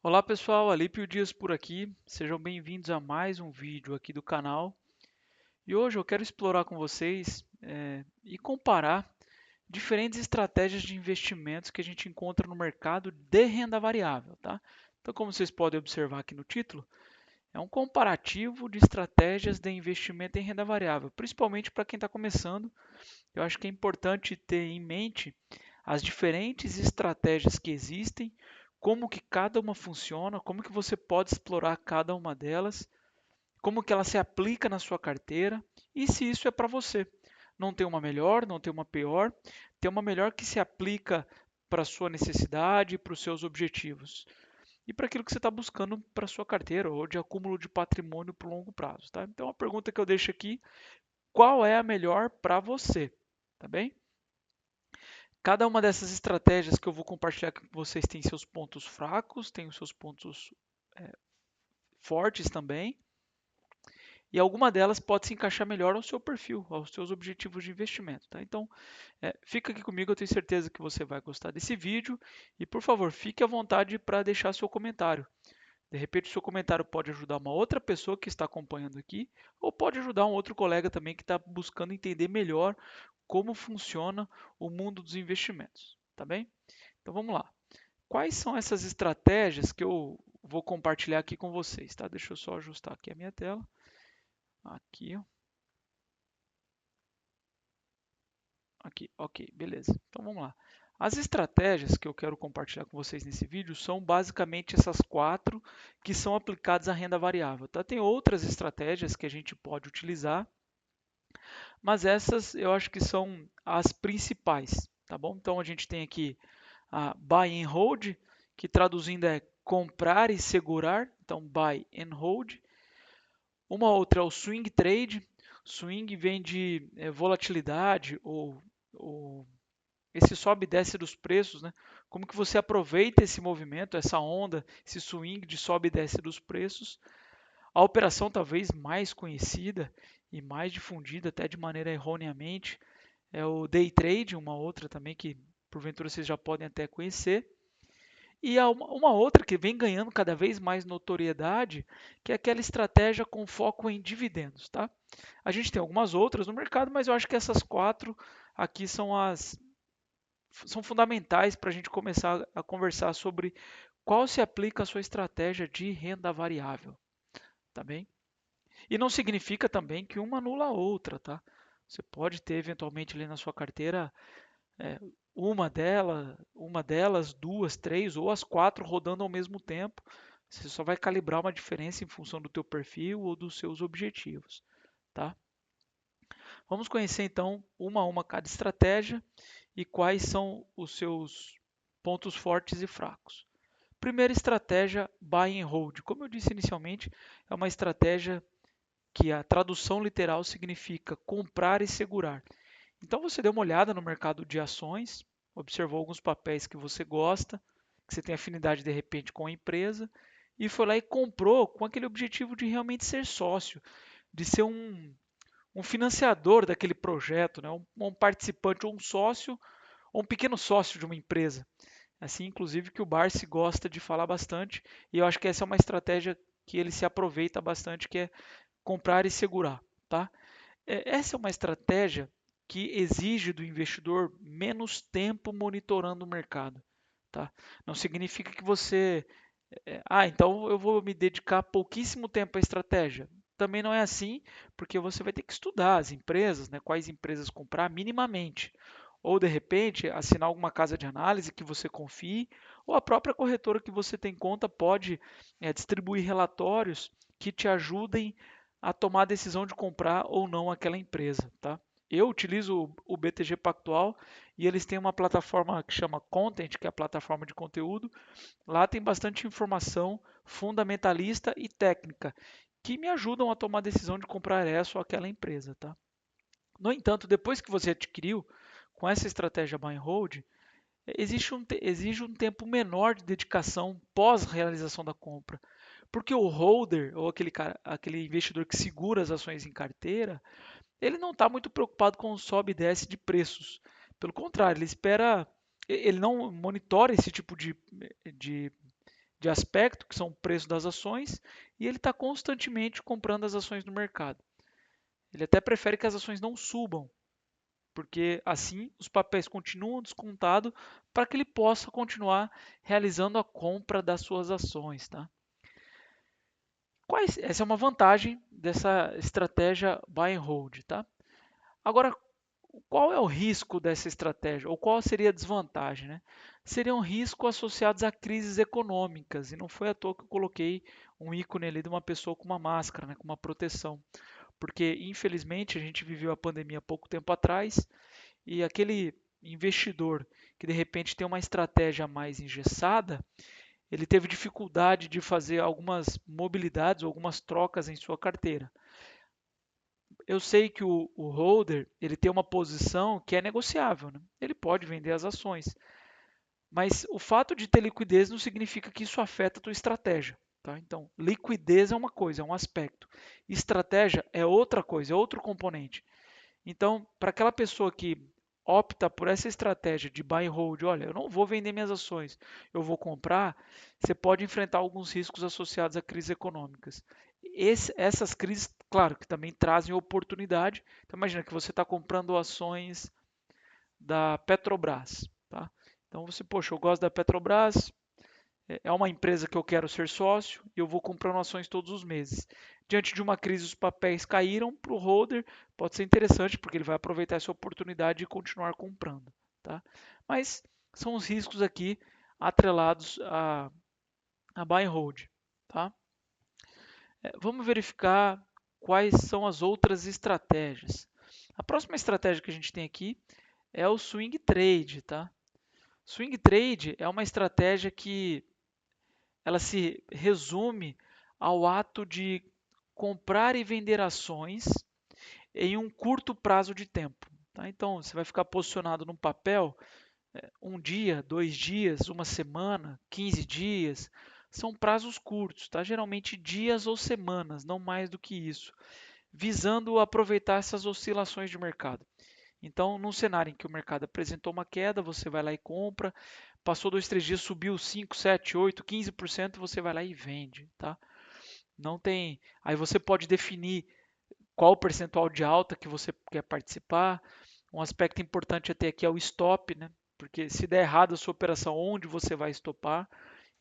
Olá pessoal, Alípio Dias por aqui. Sejam bem-vindos a mais um vídeo aqui do canal. E hoje eu quero explorar com vocês e comparar diferentes estratégias de investimentos que a gente encontra no mercado de renda variável, tá? Então, como vocês podem observar aqui no título, é um comparativo de estratégias de investimento em renda variável, principalmente para quem está começando. Eu acho que é importante ter em mente as diferentes estratégias que existem, como que cada uma funciona, como que você pode explorar cada uma delas, como que ela se aplica na sua carteira e se isso é para você. Não tem uma melhor, não tem uma pior, tem uma melhor que se aplica para a sua necessidade, para os seus objetivos e para aquilo que você está buscando para a sua carteira ou de acúmulo de patrimônio por longo prazo. Tá? Então a pergunta que eu deixo aqui, qual é a melhor para você? Tá bem? Cada uma dessas estratégias que eu vou compartilhar com vocês tem seus pontos fracos, tem os seus pontos fortes também, e alguma delas pode se encaixar melhor ao seu perfil, aos seus objetivos de investimento. Tá? Então, fica aqui comigo, eu tenho certeza que você vai gostar desse vídeo e, por favor, fique à vontade para deixar seu comentário. De repente, o seu comentário pode ajudar uma outra pessoa que está acompanhando aqui, ou pode ajudar um outro colega também que está buscando entender melhor como funciona o mundo dos investimentos. Tá bem? Então vamos lá. Quais são essas estratégias que eu vou compartilhar aqui com vocês, tá? Deixa eu só ajustar aqui a minha tela. Aqui, ó. Aqui, ok, beleza. Então vamos lá. As estratégias que eu quero compartilhar com vocês nesse vídeo são basicamente essas quatro que são aplicadas à renda variável, tá? Tem outras estratégias que a gente pode utilizar, mas essas eu acho que são as principais, tá bom? Então a gente tem aqui a buy and hold, que traduzindo é comprar e segurar, então buy and hold. Uma outra é o swing trade. Swing vem de volatilidade ou esse sobe e desce dos preços, né? Como que você aproveita esse movimento, essa onda, esse swing de sobe e desce dos preços. A operação talvez mais conhecida e mais difundida até de maneira erroneamente é o day trade, uma outra também que porventura vocês já podem até conhecer. E há uma outra que vem ganhando cada vez mais notoriedade, que é aquela estratégia com foco em dividendos, tá? A gente tem algumas outras no mercado, mas eu acho que essas quatro aqui são fundamentais para a gente começar a conversar sobre qual se aplica a sua estratégia de renda variável, tá bem? E não significa também que uma anula a outra, tá? Você pode ter eventualmente ali na sua carteira é, uma delas, duas, três ou as quatro rodando ao mesmo tempo. Você só vai calibrar uma diferença em função do teu perfil ou dos seus objetivos, tá? Vamos conhecer então uma a uma cada estratégia e quais são os seus pontos fortes e fracos. Primeira estratégia, buy and hold. Como eu disse inicialmente, é uma estratégia que a tradução literal significa comprar e segurar. Então você deu uma olhada no mercado de ações, observou alguns papéis que você gosta, que você tem afinidade de repente com a empresa, e foi lá e comprou com aquele objetivo de realmente ser sócio, de ser um financiador daquele projeto, né? Um participante, ou um sócio, ou um pequeno sócio de uma empresa. Assim, inclusive, que o Barsi gosta de falar bastante, e eu acho que essa é uma estratégia que ele se aproveita bastante, que é comprar e segurar, tá? Essa é uma estratégia que exige do investidor menos tempo monitorando o mercado. Tá? Não significa que você. Então eu vou me dedicar pouquíssimo tempo à estratégia. Também não é assim, porque você vai ter que estudar as empresas, né, quais empresas comprar minimamente. Ou de repente assinar alguma casa de análise que você confie, ou a própria corretora que você tem conta pode distribuir relatórios que te ajudem a tomar a decisão de comprar ou não aquela empresa, tá? Eu utilizo o BTG Pactual e eles têm uma plataforma que chama Content, que é a plataforma de conteúdo. Lá tem bastante informação fundamentalista e técnica que me ajudam a tomar a decisão de comprar essa ou aquela empresa, tá? No entanto, depois que você adquiriu com essa estratégia buy and hold, exige um tempo menor de dedicação pós realização da compra. Porque o holder, ou aquele investidor que segura as ações em carteira, ele não está muito preocupado com o sobe e desce de preços. Pelo contrário, ele espera, ele não monitora esse tipo de de aspecto, que são o preço das ações, e ele está constantemente comprando as ações no mercado. Ele até prefere que as ações não subam, porque assim os papéis continuam descontados para que ele possa continuar realizando a compra das suas ações, tá? Essa é uma vantagem dessa estratégia buy and hold, tá? Agora, qual é o risco dessa estratégia? Ou qual seria a desvantagem, né? Seriam riscos associados a crises econômicas, e não foi à toa que eu coloquei um ícone ali de uma pessoa com uma máscara, né, com uma proteção. Porque, infelizmente, a gente viveu a pandemia há pouco tempo atrás, e aquele investidor que de repente tem uma estratégia mais engessada, ele teve dificuldade de fazer algumas mobilidades, algumas trocas em sua carteira. Eu sei que o holder ele tem uma posição que é negociável, né? Ele pode vender as ações, mas o fato de ter liquidez não significa que isso afeta a tua estratégia. Tá? Então, liquidez é uma coisa, é um aspecto. Estratégia é outra coisa, é outro componente. Então, para aquela pessoa que opta por essa estratégia de buy and hold, olha, eu não vou vender minhas ações, eu vou comprar, você pode enfrentar alguns riscos associados a crises econômicas. Essas crises, claro, que também trazem oportunidade. Então, imagina que você está comprando ações da Petrobras, tá? Então você, poxa, eu gosto da Petrobras, é uma empresa que eu quero ser sócio e eu vou comprando ações todos os meses. Diante de uma crise, os papéis caíram para o holder, pode ser interessante porque ele vai aproveitar essa oportunidade de continuar comprando, tá? Mas são os riscos aqui atrelados a buy and hold, tá? Vamos verificar quais são as outras estratégias. A próxima estratégia que a gente tem aqui é o swing trade, tá? Swing trade é uma estratégia que ela se resume ao ato de comprar e vender ações em um curto prazo de tempo. Tá? Então, você vai ficar posicionado num papel um dia, 2 dias, uma semana, 15 dias. São prazos curtos, tá? Geralmente dias ou semanas, não mais do que isso, visando aproveitar essas oscilações de mercado. Então, num cenário em que o mercado apresentou uma queda, você vai lá e compra. Passou 2, 3 dias, subiu 5, 7, 8, 15%, você vai lá e vende, tá? Não tem. Aí você pode definir qual o percentual de alta que você quer participar. Um aspecto importante até aqui é o stop, né? Porque se der errado a sua operação, onde você vai estopar?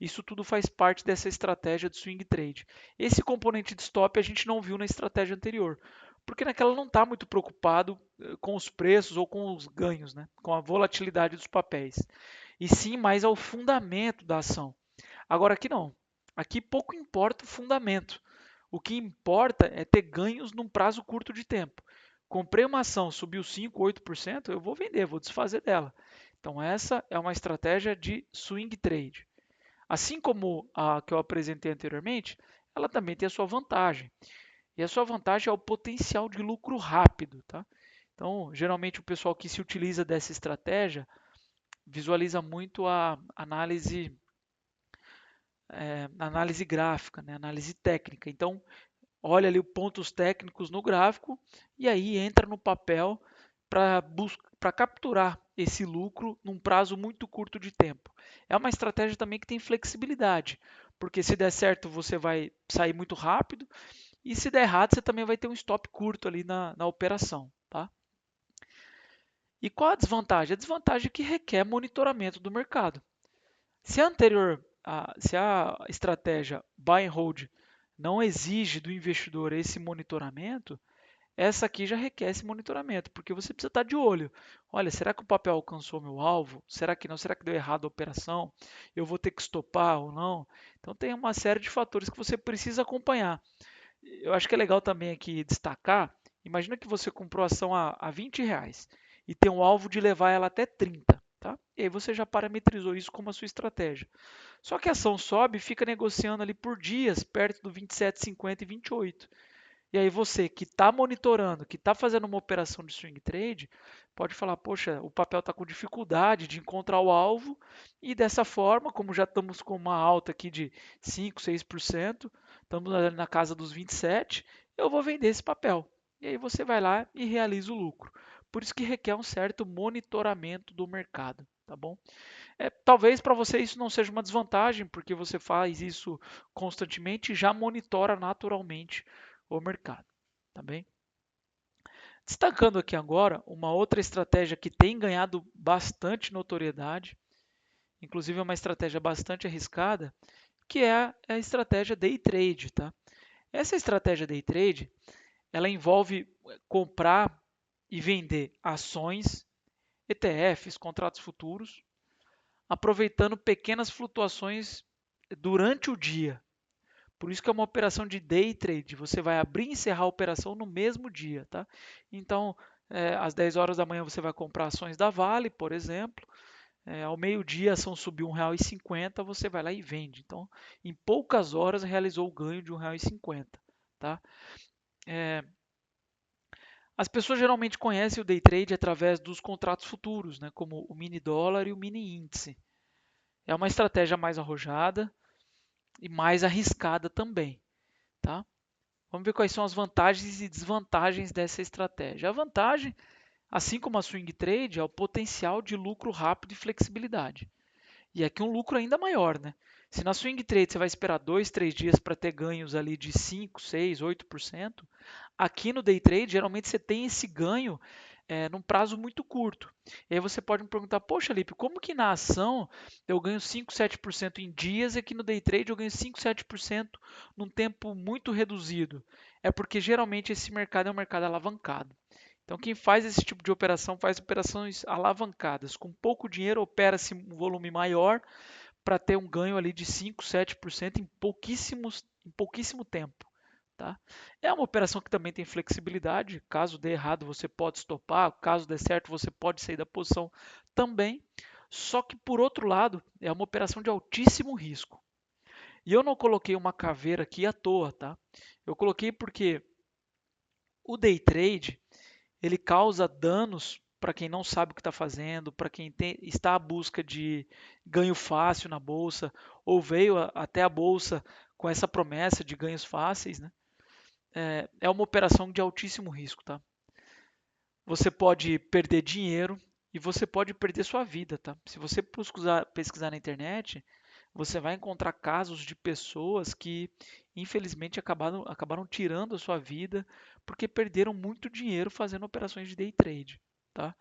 Isso tudo faz parte dessa estratégia de swing trade. Esse componente de stop a gente não viu na estratégia anterior, porque naquela não está muito preocupado com os preços ou com os ganhos, né? Com a volatilidade dos papéis, e sim mais ao fundamento da ação. Agora aqui não. Aqui pouco importa o fundamento. O que importa é ter ganhos num prazo curto de tempo. Comprei uma ação, subiu 5, 8%, eu vou vender, vou desfazer dela. Então essa é uma estratégia de swing trade. Assim como a que eu apresentei anteriormente, ela também tem a sua vantagem. E a sua vantagem é o potencial de lucro rápido, tá? Então, geralmente o pessoal que se utiliza dessa estratégia visualiza muito a análise gráfica, né? Análise técnica. Então, olha ali os pontos técnicos no gráfico e aí entra no papel para capturar esse lucro num prazo muito curto de tempo. É uma estratégia também que tem flexibilidade, porque se der certo você vai sair muito rápido e se der errado você também vai ter um stop curto ali na operação. Tá? E qual a desvantagem? A desvantagem é que requer monitoramento do mercado. Se a estratégia buy and hold não exige do investidor esse monitoramento, essa aqui já requer esse monitoramento, porque você precisa estar de olho. Olha, será que o papel alcançou meu alvo? Será que não? Será que deu errado a operação? Eu vou ter que estopar ou não? Então tem uma série de fatores que você precisa acompanhar. Eu acho que é legal também aqui destacar, imagina que você comprou a ação a R$ 20 e tem um alvo de levar ela até 30. Tá? E aí você já parametrizou isso como a sua estratégia. Só que a ação sobe e fica negociando ali por dias, perto do 27,50 e 28. E aí você que está monitorando, que está fazendo uma operação de swing trade, pode falar, poxa, o papel está com dificuldade de encontrar o alvo e dessa forma, como já estamos com uma alta aqui de 5, 6%, estamos na casa dos 27, eu vou vender esse papel. E aí você vai lá e realiza o lucro. Por isso que requer um certo monitoramento do mercado. tá bom? Talvez para você isso não seja uma desvantagem, porque você faz isso constantemente e já monitora naturalmente o mercado, tá bem? Destacando aqui agora uma outra estratégia que tem ganhado bastante notoriedade, inclusive é uma estratégia bastante arriscada, que é a estratégia day trade, tá? Essa estratégia day trade, ela envolve comprar e vender ações, ETFs, contratos futuros, aproveitando pequenas flutuações durante o dia. Por isso que é uma operação de day trade. Você vai abrir e encerrar a operação no mesmo dia, tá? Então, às 10 horas da manhã você vai comprar ações da Vale, por exemplo. Ao meio-dia a ação subiu R$ 1,50, você vai lá e vende. Então, em poucas horas realizou o ganho de R$ 1,50, tá? As pessoas geralmente conhecem o day trade através dos contratos futuros, né, como o mini dólar e o mini índice. É uma estratégia mais arrojada e mais arriscada também, tá? Vamos ver quais são as vantagens e desvantagens dessa estratégia. A vantagem, assim como a swing trade, é o potencial de lucro rápido e flexibilidade. E aqui um lucro ainda maior, né? Se na swing trade você vai esperar 2, 3 dias para ter ganhos ali de 5, 6, 8%, aqui no day trade geralmente você tem esse ganho num prazo muito curto. E aí você pode me perguntar, poxa, Lipe, como que na ação eu ganho 5, 7% em dias e aqui no day trade eu ganho 5, 7% num tempo muito reduzido? É porque geralmente esse mercado é um mercado alavancado. Então, quem faz esse tipo de operação faz operações alavancadas. Com pouco dinheiro, opera-se um volume maior para ter um ganho ali de 5, 7% em pouquíssimo tempo. Tá? É uma operação que também tem flexibilidade. Caso dê errado, você pode estopar. Caso dê certo, você pode sair da posição também. Só que, por outro lado, é uma operação de altíssimo risco. E eu não coloquei uma caveira aqui à toa, tá? Eu coloquei porque o day trade ele causa danos para quem não sabe o que está fazendo, para quem está à busca de ganho fácil na bolsa, ou veio até a bolsa com essa promessa de ganhos fáceis, né? É uma operação de altíssimo risco, tá? Você pode perder dinheiro e você pode perder sua vida, tá? Se você pesquisar na internet, você vai encontrar casos de pessoas que, infelizmente, acabaram tirando a sua vida porque perderam muito dinheiro fazendo operações de day trade, tá?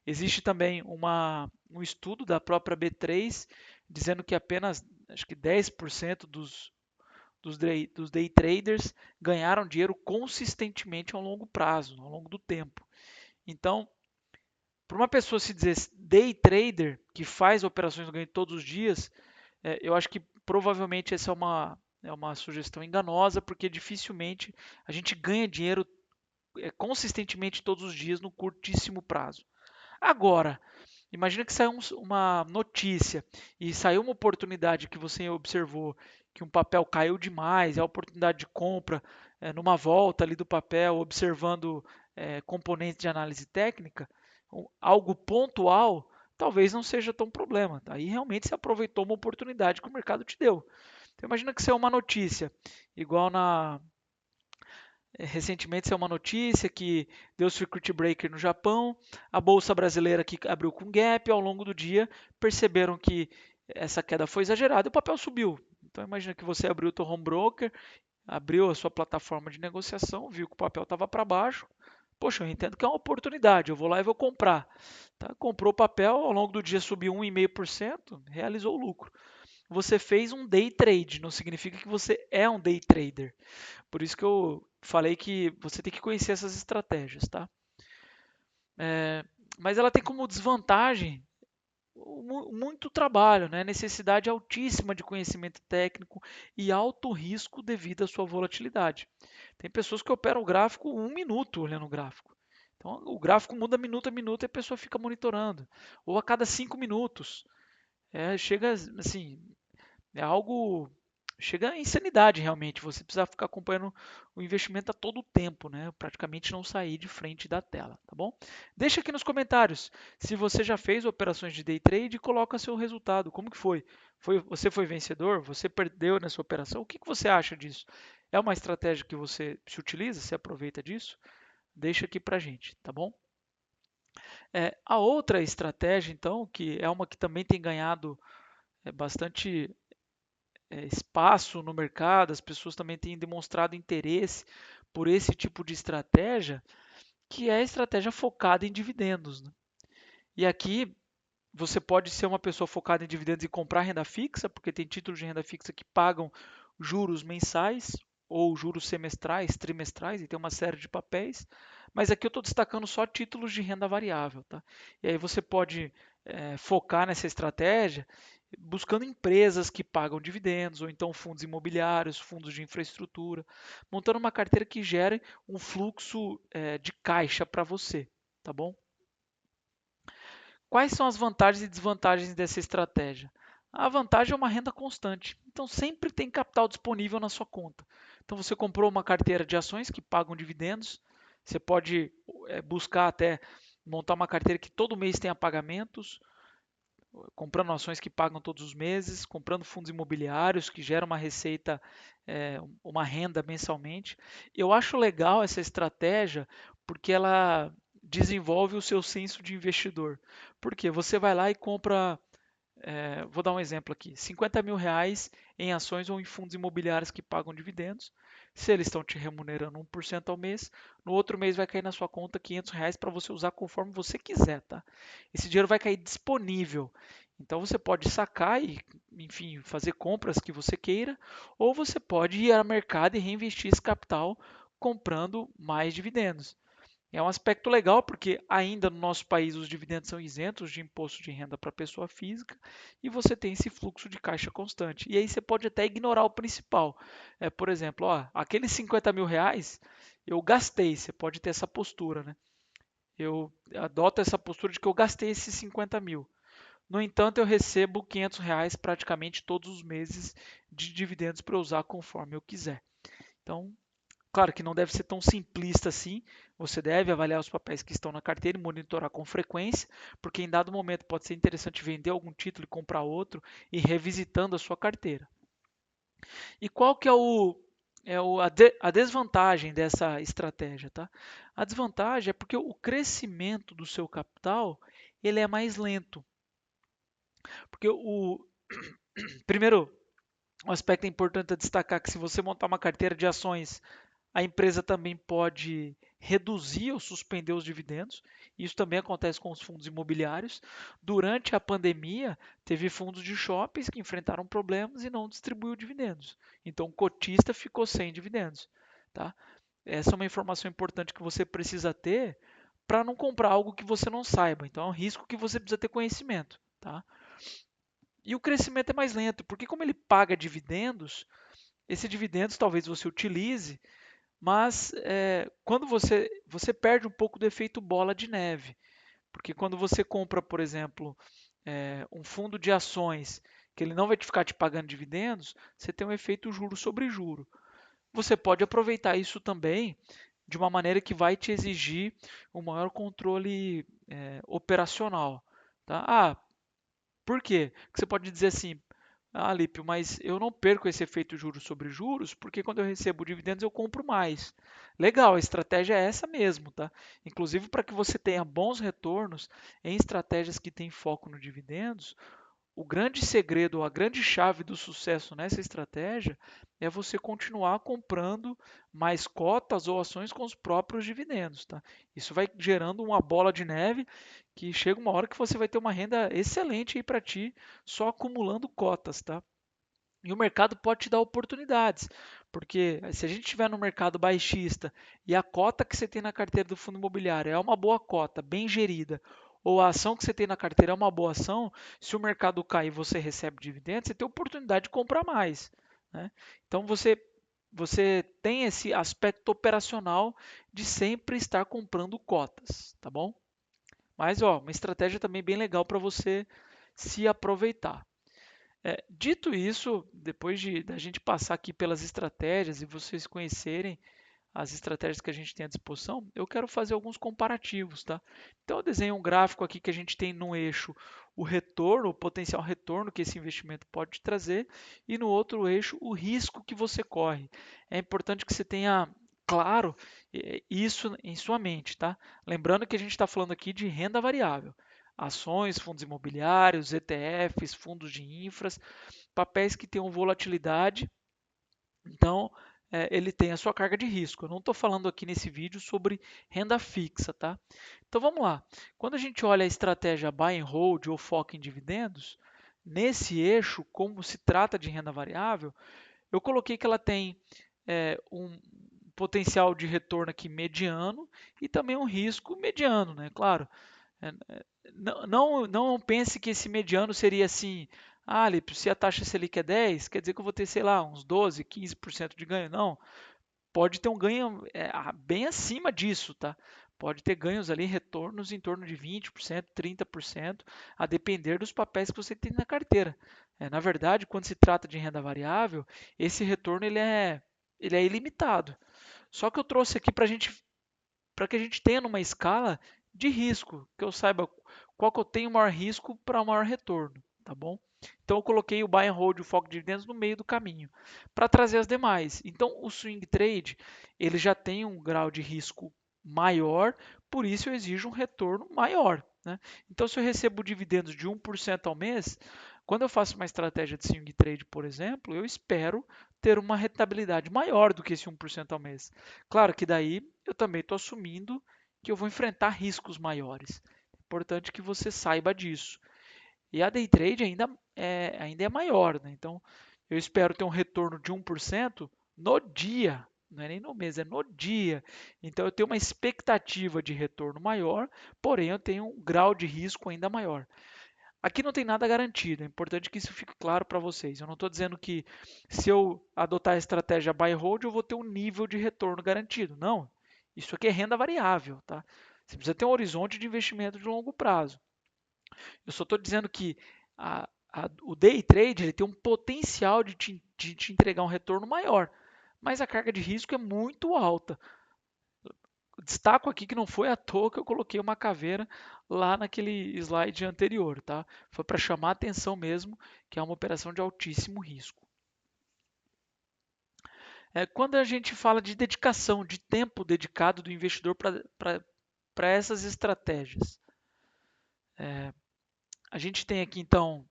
Existe também um estudo da própria B3 dizendo que apenas acho que 10% dos day traders ganharam dinheiro consistentemente ao longo prazo, ao longo do tempo. Então, para uma pessoa se dizer day trader, que faz operações de ganho todos os dias, eu acho que provavelmente essa é uma sugestão enganosa, porque dificilmente a gente ganha dinheiro consistentemente todos os dias no curtíssimo prazo. Agora, imagina que saiu uma notícia e saiu uma oportunidade que você observou que um papel caiu demais, é a oportunidade de compra numa volta ali do papel, observando componentes de análise técnica, algo pontual, talvez não seja tão problema. Aí realmente você aproveitou uma oportunidade que o mercado te deu. Então imagina que saiu uma notícia, igual recentemente saiu uma notícia que deu circuit breaker no Japão, a bolsa brasileira que abriu com gap, ao longo do dia perceberam que essa queda foi exagerada e o papel subiu. Então imagina que você abriu o seu home broker, abriu a sua plataforma de negociação, viu que o papel estava para baixo. Poxa, eu entendo que é uma oportunidade, eu vou lá e vou comprar. Tá? Comprou o papel, ao longo do dia subiu 1,5%, realizou o lucro. Você fez um day trade, não significa que você é um day trader. Por isso que eu falei que você tem que conhecer essas estratégias, tá? Mas ela tem como desvantagem muito trabalho, né? Necessidade altíssima de conhecimento técnico e alto risco devido à sua volatilidade. Tem pessoas que operam o gráfico 1 minuto olhando o gráfico. Então, o gráfico muda minuto a minuto e a pessoa fica monitorando. Ou a cada 5 minutos. Chega assim, é algo. Chega a insanidade realmente. Você precisa ficar acompanhando o investimento a todo tempo, né? Praticamente não sair de frente da tela, tá bom? Deixa aqui nos comentários se você já fez operações de day trade e coloca seu resultado. Como que foi? Você foi vencedor? Você perdeu nessa operação? O que você acha disso? É uma estratégia que você se utiliza? Você aproveita disso? Deixa aqui pra gente, tá bom? A outra estratégia, então, que é uma que também tem ganhado bastante espaço no mercado, as pessoas também têm demonstrado interesse por esse tipo de estratégia, que é a estratégia focada em dividendos, né? E aqui você pode ser uma pessoa focada em dividendos e comprar renda fixa, porque tem títulos de renda fixa que pagam juros mensais ou juros semestrais, trimestrais, e tem uma série de papéis. Mas aqui eu estou destacando só títulos de renda variável, tá? E aí você pode focar nessa estratégia buscando empresas que pagam dividendos, ou então fundos imobiliários, fundos de infraestrutura, montando uma carteira que gere um fluxo de caixa para você, tá bom? Quais são as vantagens e desvantagens dessa estratégia? A vantagem é uma renda constante, então sempre tem capital disponível na sua conta. Então você comprou uma carteira de ações que pagam dividendos, você pode buscar até montar uma carteira que todo mês tenha pagamentos, comprando ações que pagam todos os meses, comprando fundos imobiliários que geram uma receita, uma renda mensalmente. Eu acho legal essa estratégia porque ela desenvolve o seu senso de investidor. Porque você vai lá e compra, vou dar um exemplo aqui, 50 mil reais em ações ou em fundos imobiliários que pagam dividendos. Se eles estão te remunerando 1% ao mês, no outro mês vai cair na sua conta 500 reais para você usar conforme você quiser, tá? Esse dinheiro vai cair disponível. Então você pode sacar e, enfim, fazer compras que você queira, ou você pode ir ao mercado e reinvestir esse capital comprando mais dividendos. É um aspecto legal porque ainda no nosso país os dividendos são isentos de imposto de renda para pessoa física e você tem esse fluxo de caixa constante. E aí você pode até ignorar o principal. Por exemplo, ó, aqueles 50 mil reais eu gastei, você pode ter essa postura, né? Eu adoto essa postura de que eu gastei esses 50 mil. No entanto, eu recebo 500 reais praticamente todos os meses de dividendos para usar conforme eu quiser. Então, claro que não deve ser tão simplista assim. Você deve avaliar os papéis que estão na carteira e monitorar com frequência, porque em dado momento pode ser interessante vender algum título e comprar outro e ir revisitando a sua carteira. E qual que a desvantagem dessa estratégia, tá? A desvantagem é porque o crescimento do seu capital ele é mais lento. Porque o primeiro um aspecto importante a destacar é que se você montar uma carteira de ações, a empresa também pode reduzir ou suspender os dividendos. Isso também acontece com os fundos imobiliários. Durante a pandemia, teve fundos de shoppings que enfrentaram problemas e não distribuiu dividendos. Então, o cotista ficou sem dividendos. Tá? Essa é uma informação importante que você precisa ter para não comprar algo que você não saiba. Então, é um risco que você precisa ter conhecimento. Tá? E o crescimento é mais lento, porque como ele paga dividendos, esse dividendos talvez você utilize, mas quando você perde um pouco do efeito bola de neve, porque quando você compra, por exemplo, um fundo de ações que ele não vai te ficar te pagando dividendos, você tem um efeito juro sobre juro. Você pode aproveitar isso também de uma maneira que vai te exigir um maior controle operacional. Tá? Por quê? Porque você pode dizer assim, Lípio, mas eu não perco esse efeito juros sobre juros, porque quando eu recebo dividendos eu compro mais. Legal, a estratégia é essa mesmo, tá? Inclusive para que você tenha bons retornos em estratégias que têm foco no dividendos, o grande segredo, a grande chave do sucesso nessa estratégia é você continuar comprando mais cotas ou ações com os próprios dividendos, tá? Isso vai gerando uma bola de neve que chega uma hora que você vai ter uma renda excelente aí para ti só acumulando cotas, tá? E o mercado pode te dar oportunidades, porque se a gente estiver no mercado baixista e a cota que você tem na carteira do fundo imobiliário é uma boa cota, bem gerida, ou a ação que você tem na carteira é uma boa ação, se o mercado cair e você recebe dividendos, você tem oportunidade de comprar mais, né? Então você tem esse aspecto operacional de sempre estar comprando cotas, tá bom? Mas ó, uma estratégia também bem legal para você se aproveitar. Dito isso, depois da gente passar aqui pelas estratégias e vocês conhecerem as estratégias que a gente tem à disposição, eu quero fazer alguns comparativos, tá? Então eu desenho um gráfico aqui que a gente tem no eixo o retorno, o potencial retorno que esse investimento pode te trazer, e no outro eixo o risco que você corre. É importante que você tenha claro isso em sua mente, tá? Lembrando que a gente está falando aqui de renda variável. Ações, fundos imobiliários, ETFs, fundos de infras, papéis que tenham volatilidade. Então, ele tem a sua carga de risco. Eu não estou falando aqui nesse vídeo sobre renda fixa, tá? Então vamos lá. Quando a gente olha a estratégia buy and hold ou foco em dividendos, nesse eixo, como se trata de renda variável, eu coloquei que ela tem um potencial de retorno aqui mediano e também um risco mediano, né? Claro, não pense que esse mediano seria assim, Lipe, se a taxa Selic é 10, quer dizer que eu vou ter, sei lá, uns 12, 15% de ganho. Não, pode ter um ganho bem acima disso, tá? Pode ter ganhos ali, retornos em torno de 20%, 30%, a depender dos papéis que você tem na carteira. Na verdade, quando se trata de renda variável, esse retorno ele é ilimitado. Só que eu trouxe aqui para que a gente tenha numa escala de risco, que eu saiba qual que eu tenho maior risco para maior retorno, tá bom? Então eu coloquei o buy and hold e o foco de dividendos no meio do caminho para trazer as demais. Então o swing trade ele já tem um grau de risco maior, por isso eu exijo um retorno maior, né? Então se eu recebo dividendos de 1% ao mês, quando eu faço uma estratégia de swing trade, por exemplo, eu espero ter uma rentabilidade maior do que esse 1% ao mês. Claro que daí eu também estou assumindo que eu vou enfrentar riscos maiores. É importante que você saiba disso. E a day trade ainda é maior, né? Então, eu espero ter um retorno de 1% no dia, não é nem no mês, é no dia. Então, eu tenho uma expectativa de retorno maior, porém, eu tenho um grau de risco ainda maior. Aqui não tem nada garantido, é importante que isso fique claro para vocês. Eu não estou dizendo que se eu adotar a estratégia buy and hold, eu vou ter um nível de retorno garantido. Não, isso aqui é renda variável, tá? Você precisa ter um horizonte de investimento de longo prazo. Eu só estou dizendo que o day trade ele tem um potencial de te entregar um retorno maior, mas a carga de risco é muito alta. Destaco aqui que não foi à toa que eu coloquei uma caveira lá naquele slide anterior, tá? Foi para chamar a atenção mesmo, que é uma operação de altíssimo risco. Quando a gente fala de dedicação, de tempo dedicado do investidor para essas estratégias, a gente tem aqui então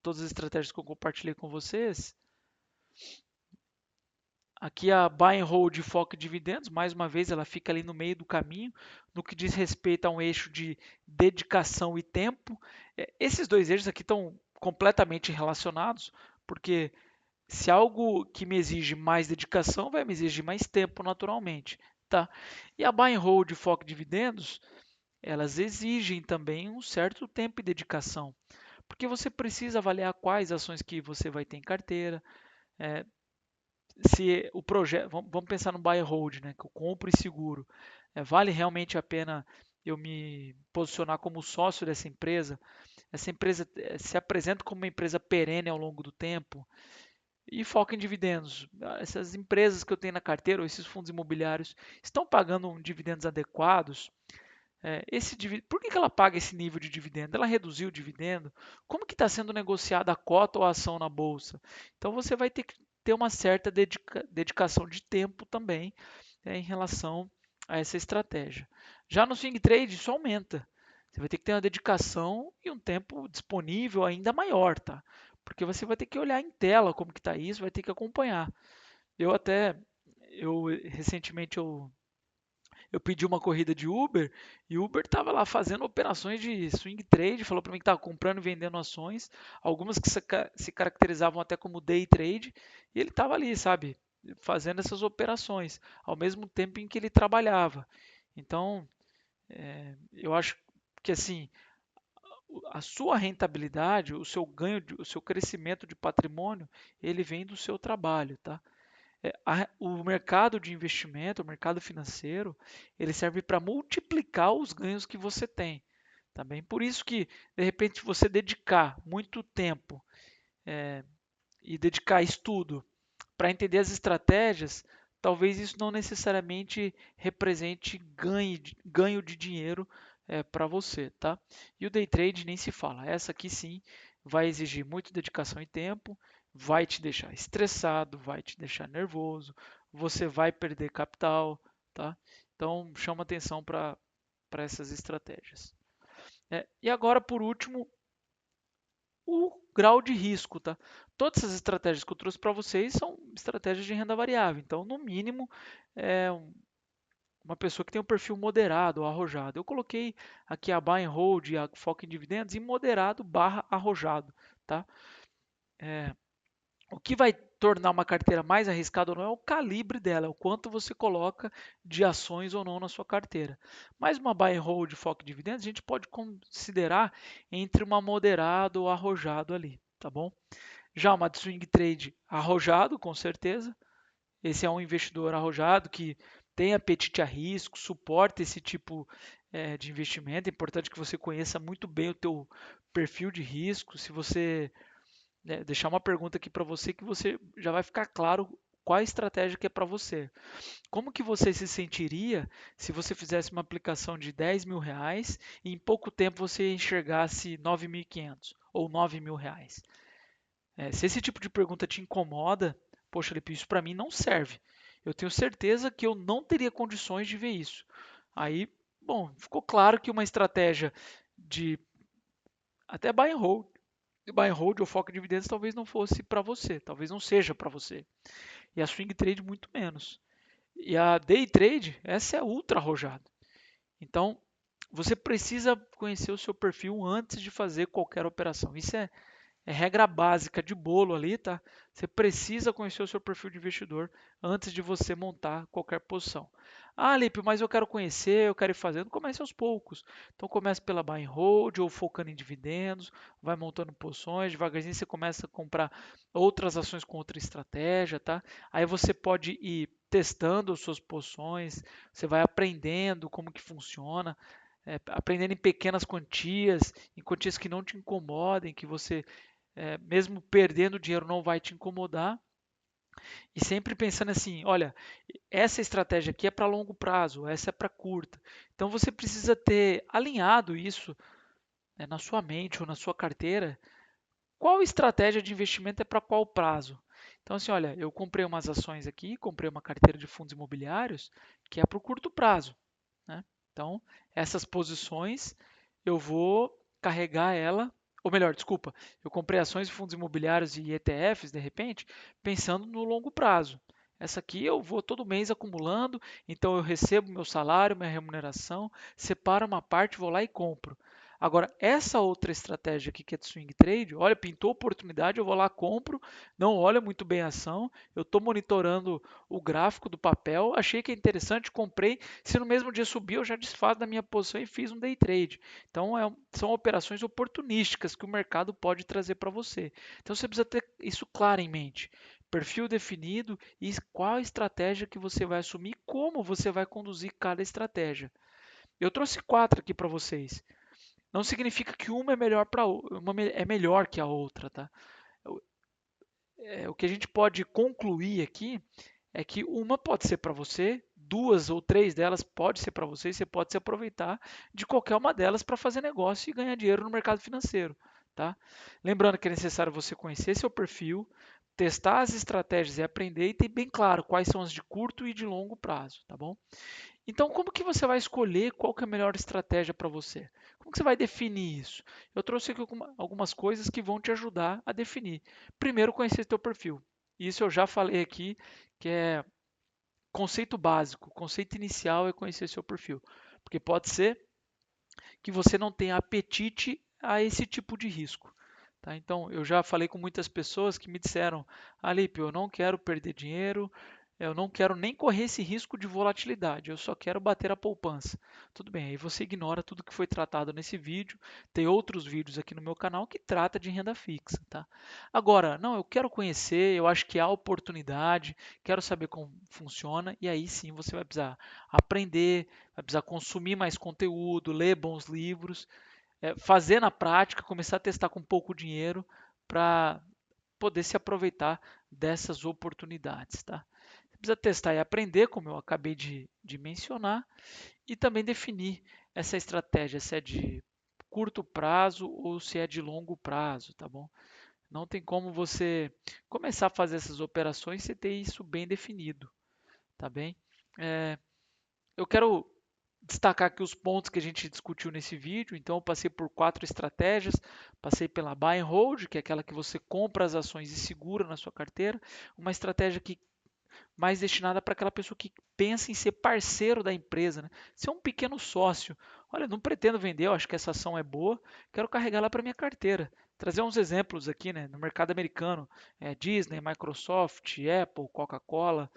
todas as estratégias que eu compartilhei com vocês. Aqui a buy and hold de foco em dividendos, mais uma vez ela fica ali no meio do caminho, no que diz respeito a um eixo de dedicação e tempo. Esses dois eixos aqui estão completamente relacionados, porque se algo que me exige mais dedicação, vai me exigir mais tempo naturalmente, tá? E a buy and hold de foco em dividendos, elas exigem também um certo tempo e dedicação, porque você precisa avaliar quais ações que você vai ter em carteira, se o projeto, vamos pensar no buy and hold, né, que eu compro e seguro, vale realmente a pena eu me posicionar como sócio dessa empresa? Essa empresa se apresenta como uma empresa perene ao longo do tempo e foca em dividendos. Essas empresas que eu tenho na carteira, ou esses fundos imobiliários, estão pagando dividendos adequados? Por que ela paga esse nível de dividendo? Ela reduziu o dividendo? Como que está sendo negociada a cota ou a ação na bolsa? Então você vai ter que ter uma certa dedicação de tempo também em relação a essa estratégia. Já no swing trade isso aumenta. Você vai ter que ter uma dedicação e um tempo disponível ainda maior, tá? Porque você vai ter que olhar em tela como que está isso, vai ter que acompanhar. Eu recentemente eu pedi uma corrida de Uber e o Uber estava lá fazendo operações de swing trade, falou para mim que estava comprando e vendendo ações, algumas que se caracterizavam até como day trade, e ele estava ali, sabe, fazendo essas operações, ao mesmo tempo em que ele trabalhava. Então, eu acho que assim, a sua rentabilidade, o seu ganho, o seu crescimento de patrimônio, ele vem do seu trabalho, tá? O mercado de investimento, o mercado financeiro, ele serve para multiplicar os ganhos que você tem. Tá bem? Por isso que, de repente, você dedicar muito tempo e dedicar estudo para entender as estratégias, talvez isso não necessariamente represente ganho de dinheiro para você, tá? E o day trade nem se fala. Essa aqui sim vai exigir muita dedicação e tempo, vai te deixar estressado, vai te deixar nervoso, você vai perder capital, tá? Então chama atenção para essas estratégias. E agora, por último, o grau de risco, tá? Todas essas estratégias que eu trouxe para vocês são estratégias de renda variável. Então, no mínimo, é uma pessoa que tem um perfil moderado ou arrojado. Eu coloquei aqui a buy and hold e a foco em dividendos em moderado barra arrojado, tá? O que vai tornar uma carteira mais arriscada ou não é o calibre dela, é o quanto você coloca de ações ou não na sua carteira. Mas uma buy and hold, foco em dividendos, a gente pode considerar entre uma moderado ou arrojado ali, tá bom? Já uma de swing trade arrojado, com certeza. Esse é um investidor arrojado que tem apetite a risco, suporta esse tipo de investimento. É importante que você conheça muito bem o teu perfil de risco. Se você deixar uma pergunta aqui para você que você já vai ficar claro qual a estratégia que é para você. Como que você se sentiria se você fizesse uma aplicação de R$ 10.000 e em pouco tempo você enxergasse 9.500 ou R$ 9.000? Se esse tipo de pergunta te incomoda, poxa, Lipe, isso para mim não serve. Eu tenho certeza que eu não teria condições de ver isso. Aí, bom, ficou claro que uma estratégia de até buy and hold ou foco em dividendos talvez não fosse para você, talvez não seja para você. E a swing trade muito menos. E a day trade, essa é ultra arrojada. Então, você precisa conhecer o seu perfil antes de fazer qualquer operação. Isso é regra básica de bolo ali, tá? Você precisa conhecer o seu perfil de investidor antes de você montar qualquer posição. Ah, Lipe, mas eu quero conhecer, eu quero ir fazendo. Comece aos poucos. Então comece pela buy and hold ou focando em dividendos, vai montando posições, devagarzinho você começa a comprar outras ações com outra estratégia, tá? Aí você pode ir testando as suas posições, você vai aprendendo como que funciona, aprendendo em pequenas quantias, em quantias que não te incomodem, que você mesmo perdendo dinheiro não vai te incomodar. E sempre pensando assim, olha, essa estratégia aqui é para longo prazo, essa é para curta. Então você precisa ter alinhado isso na sua mente ou na sua carteira, qual estratégia de investimento é para qual prazo. Então assim, olha, eu comprei umas ações aqui, comprei uma carteira de fundos imobiliários que é para o curto prazo, né? Então essas posições eu vou carregar ela, ou melhor, desculpa, eu comprei ações de fundos imobiliários e ETFs de repente, pensando no longo prazo. Essa aqui eu vou todo mês acumulando, então eu recebo meu salário, minha remuneração, separo uma parte, vou lá e compro. Agora, essa outra estratégia aqui que é de swing trade, olha, pintou oportunidade, eu vou lá, compro, não olha muito bem a ação, eu estou monitorando o gráfico do papel, achei que é interessante, comprei, se no mesmo dia subir, eu já desfaço da minha posição e fiz um day trade. Então, são operações oportunísticas que o mercado pode trazer para você. Então, você precisa ter isso claro em mente. Perfil definido e qual a estratégia que você vai assumir, como você vai conduzir cada estratégia. Eu trouxe 4 aqui para vocês. Não significa que uma é melhor é melhor que a outra, tá? O que a gente pode concluir aqui é que uma pode ser para você, duas ou três delas pode ser para você, e você pode se aproveitar de qualquer uma delas para fazer negócio e ganhar dinheiro no mercado financeiro, tá? Lembrando que é necessário você conhecer seu perfil, testar as estratégias e aprender e ter bem claro quais são as de curto e de longo prazo, tá bom? Então, como que você vai escolher qual que é a melhor estratégia para você? Como que você vai definir isso? Eu trouxe aqui algumas coisas que vão te ajudar a definir. Primeiro, conhecer seu perfil. Isso eu já falei aqui, que é conceito básico, conceito inicial é conhecer seu perfil. Porque pode ser que você não tenha apetite a esse tipo de risco. Tá? Então, eu já falei com muitas pessoas que me disseram, Alipe, eu não quero perder dinheiro, eu não quero nem correr esse risco de volatilidade, eu só quero bater a poupança. Tudo bem, aí você ignora tudo que foi tratado nesse vídeo. Tem outros vídeos aqui no meu canal que trata de renda fixa, tá? Agora, não, eu quero conhecer, eu acho que há oportunidade, quero saber como funciona, e aí sim você vai precisar aprender, vai precisar consumir mais conteúdo, ler bons livros, fazer na prática, começar a testar com pouco dinheiro para poder se aproveitar dessas oportunidades, tá? Você precisa testar e aprender, como eu acabei de mencionar, e também definir essa estratégia, se é de curto prazo ou se é de longo prazo, tá bom? Não tem como você começar a fazer essas operações sem ter isso bem definido. tá bem? Eu quero destacar aqui os pontos que a gente discutiu nesse vídeo. Então, eu passei por 4 estratégias. Passei pela Buy and Hold, que é aquela que você compra as ações e segura na sua carteira. Uma estratégia que mais destinada para aquela pessoa que pensa em ser parceiro da empresa, né? Ser um pequeno sócio. Olha, não pretendo vender, eu acho que essa ação é boa, quero carregar ela para minha carteira. Trazer uns exemplos aqui, né? No mercado americano, Disney, Microsoft, Apple, Coca-Cola.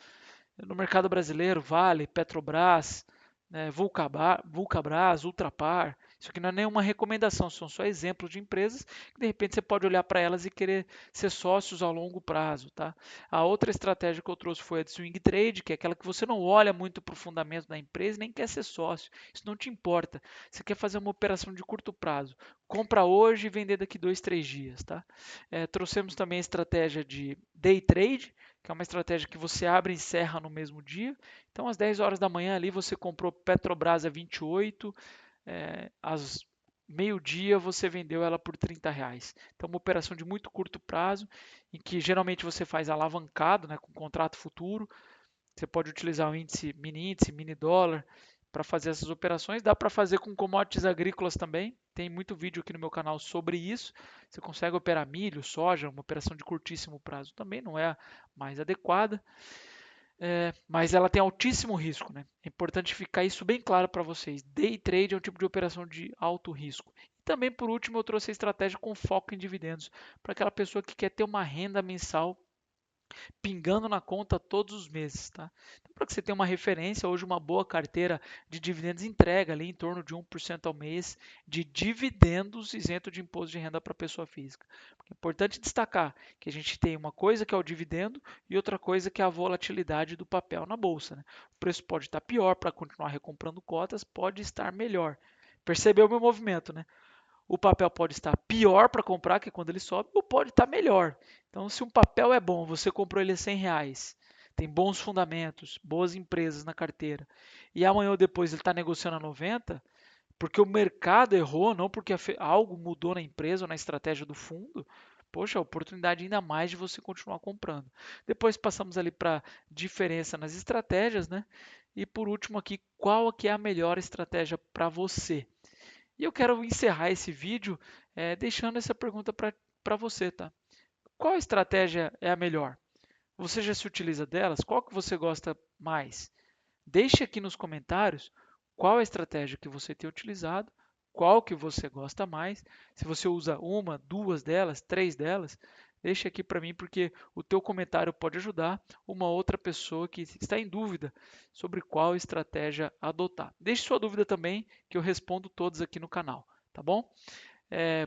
No mercado brasileiro, Vale, Petrobras, né, Vulcabras, Ultrapar. Isso aqui não é nenhuma recomendação, são só exemplos de empresas que de repente você pode olhar para elas e querer ser sócios a longo prazo. Tá? A outra estratégia que eu trouxe foi a de swing trade, que é aquela que você não olha muito para o fundamento da empresa e nem quer ser sócio. Isso não te importa. Você quer fazer uma operação de curto prazo. Compra hoje e vender daqui 2, 3 dias. Tá? Trouxemos também a estratégia de day trade, que é uma estratégia que você abre e encerra no mesmo dia. Então, às 10 horas da manhã ali você comprou Petrobras a 28, às meio-dia você vendeu ela por R$ 30. Então, uma operação de muito curto prazo, em que geralmente você faz alavancado, né, com contrato futuro. Você pode utilizar o índice, mini dólar, para fazer essas operações. Dá para fazer com commodities agrícolas também. Tem muito vídeo aqui no meu canal sobre isso. Você consegue operar milho, soja, uma operação de curtíssimo prazo também, não é a mais adequada, mas ela tem altíssimo risco, né? É importante ficar isso bem claro para vocês. Day trade é um tipo de operação de alto risco. E também, por último, eu trouxe a estratégia com foco em dividendos, para aquela pessoa que quer ter uma renda mensal pingando na conta todos os meses, tá? Então, para que você tenha uma referência, hoje uma boa carteira de dividendos entrega ali em torno de 1% ao mês de dividendos isento de imposto de renda para pessoa física. É importante destacar que a gente tem uma coisa que é o dividendo e outra coisa que é a volatilidade do papel na bolsa, né? O preço pode estar pior para continuar recomprando cotas, pode estar melhor. Percebeu o meu movimento, né? O papel pode estar pior para comprar, que é quando ele sobe, ou pode estar melhor. Então, se um papel é bom, você comprou ele a R$ 100, tem bons fundamentos, boas empresas na carteira, e amanhã ou depois ele está negociando a 90, porque o mercado errou, não porque algo mudou na empresa ou na estratégia do fundo, poxa, a oportunidade ainda mais de você continuar comprando. Depois passamos ali para diferença nas estratégias, né? E por último aqui, qual que é a melhor estratégia para você? E eu quero encerrar esse vídeo deixando essa pergunta para você, tá? Qual estratégia é a melhor? Você já se utiliza delas? Qual que você gosta mais? Deixe aqui nos comentários qual a estratégia que você tem utilizado, qual que você gosta mais. Se você usa uma, duas delas, três delas, deixe aqui para mim porque o teu comentário pode ajudar uma outra pessoa que está em dúvida sobre qual estratégia adotar. Deixe sua dúvida também que eu respondo todos aqui no canal, tá bom?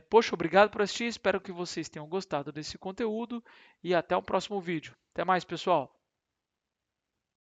Poxa, obrigado por assistir, espero que vocês tenham gostado desse conteúdo e até o próximo vídeo. Até mais, pessoal!